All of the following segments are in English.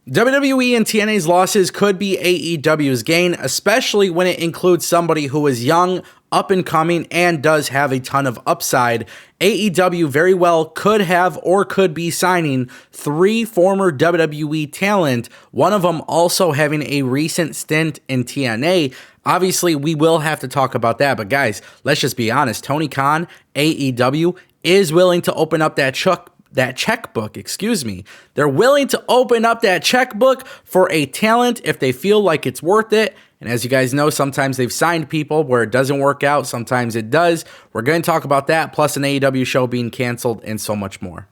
WWE and TNA's losses could be AEW's gain, especially when it includes somebody who is young, up and coming, and does have a ton of upside. AEW very well could have or could be signing 3 former WWE talent, one of them also having a recent stint in TNA. Obviously, we will have to talk about that, but guys, let's just be honest. Tony Khan, AEW, is willing to open up that checkbook. They're willing to open up that checkbook for a talent if they feel like it's worth it. And as you guys know, sometimes they've signed people where it doesn't work out. Sometimes it does. We're going to talk about that, plus an AEW show being canceled and so much more.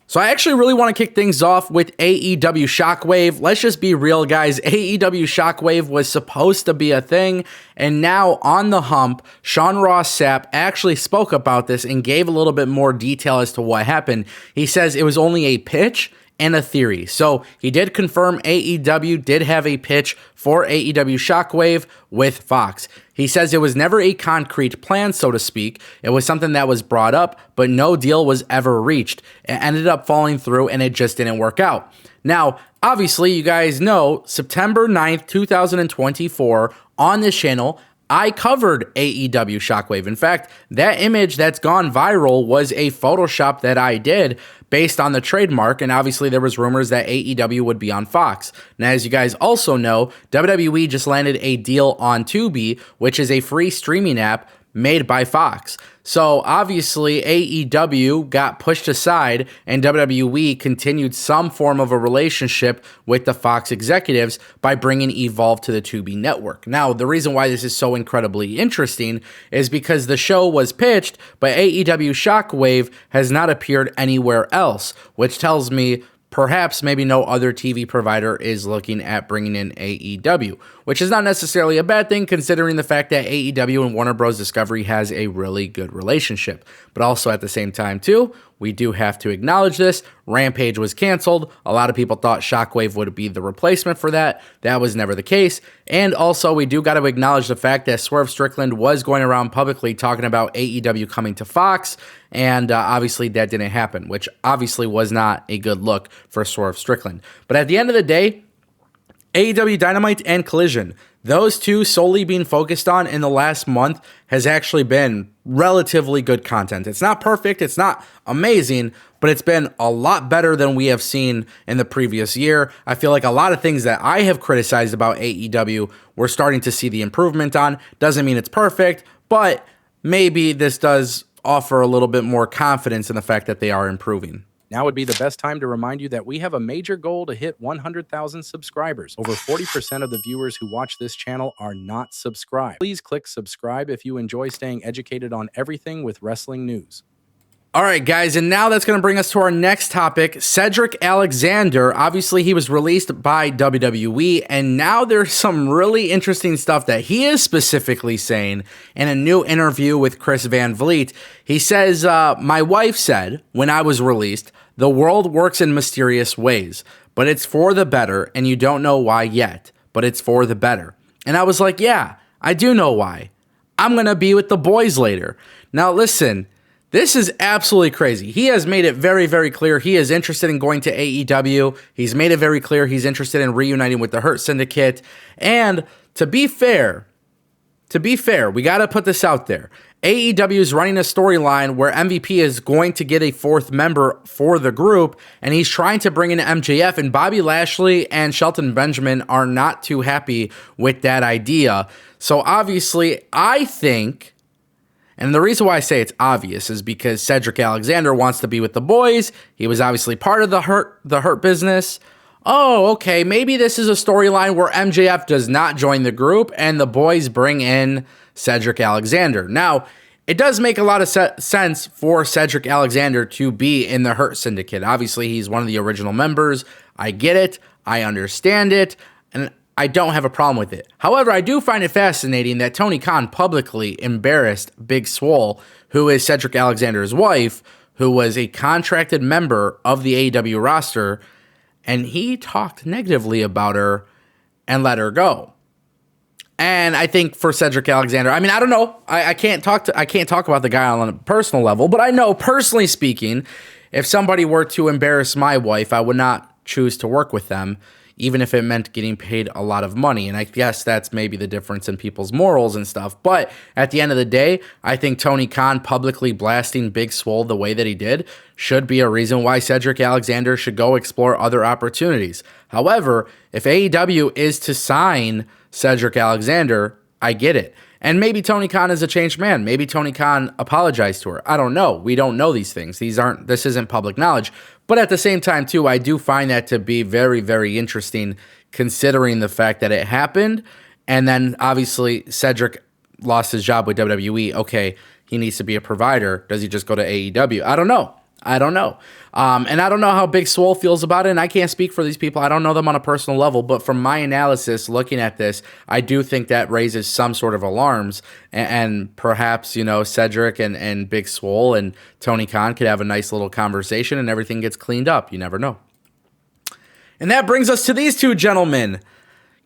So I actually really want to kick things off with AEW Shockwave. Let's just be real, guys. AEW Shockwave was supposed to be a thing, and now on the hump, Sean Ross Sapp actually spoke about this and gave a little bit more detail as to what happened. He says it was only a pitch and a theory. So he did confirm AEW did have a pitch for AEW Shockwave with Fox. He says it was never a concrete plan, so to speak. It was something that was brought up, but no deal was ever reached. It ended up falling through and it just didn't work out. Now, obviously, you guys know September 9th, 2024 on this channel, I covered AEW Shockwave. In fact, that image that's gone viral was a Photoshop that I did based on the trademark, and obviously there was rumors that AEW would be on Fox. Now, as you guys also know, WWE just landed a deal on Tubi, which is a free streaming app made by Fox. So obviously AEW got pushed aside and WWE continued some form of a relationship with the Fox executives by bringing Evolve to the Tubi network. Now, the reason why this is so incredibly interesting is because the show was pitched, but AEW Shockwave has not appeared anywhere else, which tells me perhaps maybe no other TV provider is looking at bringing in AEW, which is not necessarily a bad thing considering the fact that AEW and Warner Bros. Discovery has a really good relationship. But also at the same time too, we do have to acknowledge this. Rampage was canceled. A lot of people thought Shockwave would be the replacement for that. That was never the case. And also we do got to acknowledge the fact that Swerve Strickland was going around publicly talking about AEW coming to Fox. And obviously that didn't happen, which obviously was not a good look for Swerve Strickland. But at the end of the day, AEW Dynamite and Collision, those two solely being focused on in the last month has actually been relatively good content. It's not perfect, it's not amazing, but it's been a lot better than we have seen in the previous year. I feel like a lot of things that I have criticized about AEW, we're starting to see the improvement on. Doesn't mean it's perfect, but maybe this does offer a little bit more confidence in the fact that they are improving. Now would be the best time to remind you that we have a major goal to hit 100,000 subscribers. Over 40% of the viewers who watch this channel are not subscribed. Please click subscribe if you enjoy staying educated on everything with wrestling news. All right, guys, and now that's going to bring us to our next topic. Cedric Alexander, obviously he was released by WWE, and now there's some really interesting stuff that he is specifically saying in a new interview with Chris Van Vliet. He says, my wife said when I was released, the world works in mysterious ways, but it's for the better, and you don't know why yet, but it's for the better. And I was like, yeah, I do know why. I'm going to be with the boys later. Now, listen. This is absolutely crazy. He has made it very, very clear he is interested in going to AEW. He's made it very clear he's interested in reuniting with the Hurt Syndicate. And to be fair, we got to put this out there. AEW is running a storyline where MVP is going to get a 4th member for the group, and he's trying to bring in MJF, and Bobby Lashley and Shelton Benjamin are not too happy with that idea. So obviously, I think, and the reason why I say it's obvious is because Cedric Alexander wants to be with the boys. He was obviously part of the Hurt business. Oh, okay, maybe this is a storyline where MJF does not join the group and the boys bring in Cedric Alexander. Now, it does make a lot of sense for Cedric Alexander to be in the Hurt Syndicate. Obviously, he's one of the original members. I get it. I understand it. And I don't have a problem with it. However, I do find it fascinating that Tony Khan publicly embarrassed Big Swole, who is Cedric Alexander's wife, who was a contracted member of the AEW roster, and he talked negatively about her and let her go. And I think for Cedric Alexander, I mean, I don't know. I can't talk about the guy on a personal level, but I know personally speaking, if somebody were to embarrass my wife, I would not choose to work with them, even if it meant getting paid a lot of money. And I guess that's maybe the difference in people's morals and stuff. But at the end of the day, I think Tony Khan publicly blasting Big Swole the way that he did should be a reason why Cedric Alexander should go explore other opportunities. However, if AEW is to sign Cedric Alexander, I get it. And maybe Tony Khan is a changed man. Maybe Tony Khan apologized to her. I don't know. We don't know these things. This isn't public knowledge. But at the same time, too, I do find that to be very, very interesting, considering the fact that it happened. And then obviously Cedric lost his job with WWE. Okay, he needs to be a provider. Does he just go to AEW? I don't know. And I don't know how Big Swole feels about it, and I can't speak for these people. I don't know them on a personal level, but from my analysis, looking at this, I do think that raises some sort of alarms, and perhaps, Cedric and Big Swole and Tony Khan could have a nice little conversation, and everything gets cleaned up. You never know. And that brings us to these two gentlemen.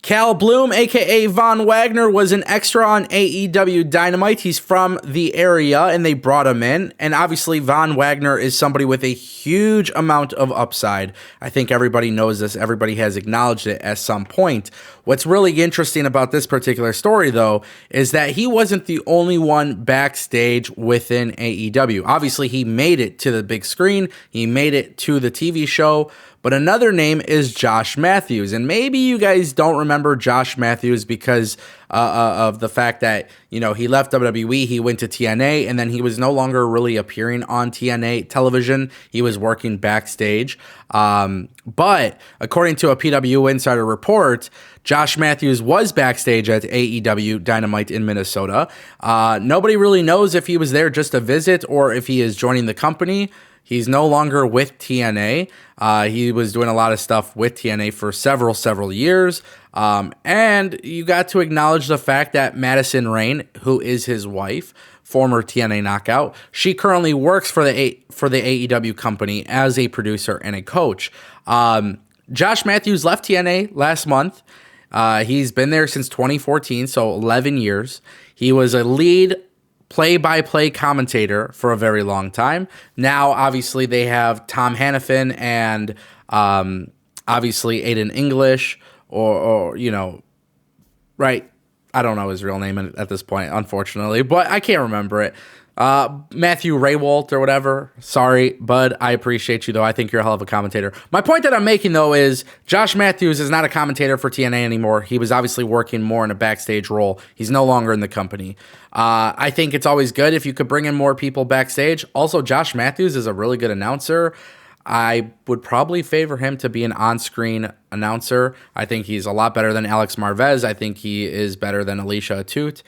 Cal Bloom, a.k.a. Von Wagner, was an extra on AEW Dynamite. He's from the area, and they brought him in. And obviously, Von Wagner is somebody with a huge amount of upside. I think everybody knows this. Everybody has acknowledged it at some point. What's really interesting about this particular story, though, is that he wasn't the only one backstage within AEW. Obviously, he made it to the big screen. He made it to the TV show. But another name is Josh Matthews. And maybe you guys don't remember Josh Matthews because of the fact that, he left WWE, he went to TNA, and then he was no longer really appearing on TNA television. He was working backstage. But according to a PW Insider report, Josh Matthews was backstage at AEW Dynamite in Minnesota. Nobody really knows if he was there just to visit or if he is joining the company. He's no longer with TNA. He was doing a lot of stuff with TNA for several years. And you got to acknowledge the fact that Madison Rayne, who is his wife, former TNA Knockout, she currently works for the AEW company as a producer and a coach. Josh Matthews left TNA last month. He's been there since 2014, so 11 years. He was a lead play-by-play commentator for a very long time. Now, obviously, they have Tom Hannafin and obviously Aiden English or right? I don't know his real name at this point, unfortunately, but I can't remember it. Matthew Raywalt or whatever. Sorry, bud. I appreciate you, though. I think you're a hell of a commentator. My point that I'm making, though, is Josh Matthews is not a commentator for TNA anymore. He was obviously working more in a backstage role. He's no longer in the company. I think it's always good if you could bring in more people backstage. Also, Josh Matthews is a really good announcer. I would probably favor him to be an on-screen announcer. I think he's a lot better than Alex Marvez. I think he is better than Alicia Atout.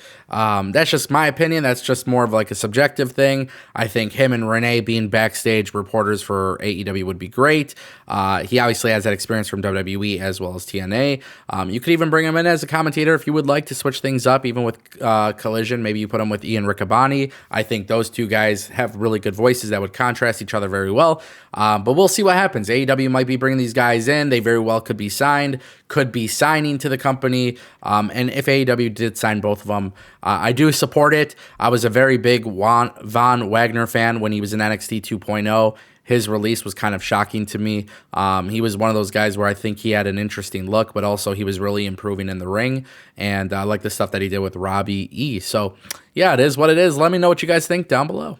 That's just my opinion. That's just more of like a subjective thing. I think him and Renee being backstage reporters for AEW would be great. He obviously has that experience from WWE as well as TNA. You could even bring him in as a commentator if you would like to switch things up, even with Collision. Maybe you put him with Ian Riccaboni. I think those two guys have really good voices that would contrast each other very well. But we'll see what happens. AEW might be bringing these guys in. They very well could be signed, could be signing to the company. And if AEW did sign both of them, I do support it. I was a very big Von Wagner fan when he was in NXT 2.0. His release was kind of shocking to me. He was one of those guys where I think he had an interesting look, but also he was really improving in the ring. And I like the stuff that he did with Robbie E. So, yeah, it is what it is. Let me know what you guys think down below.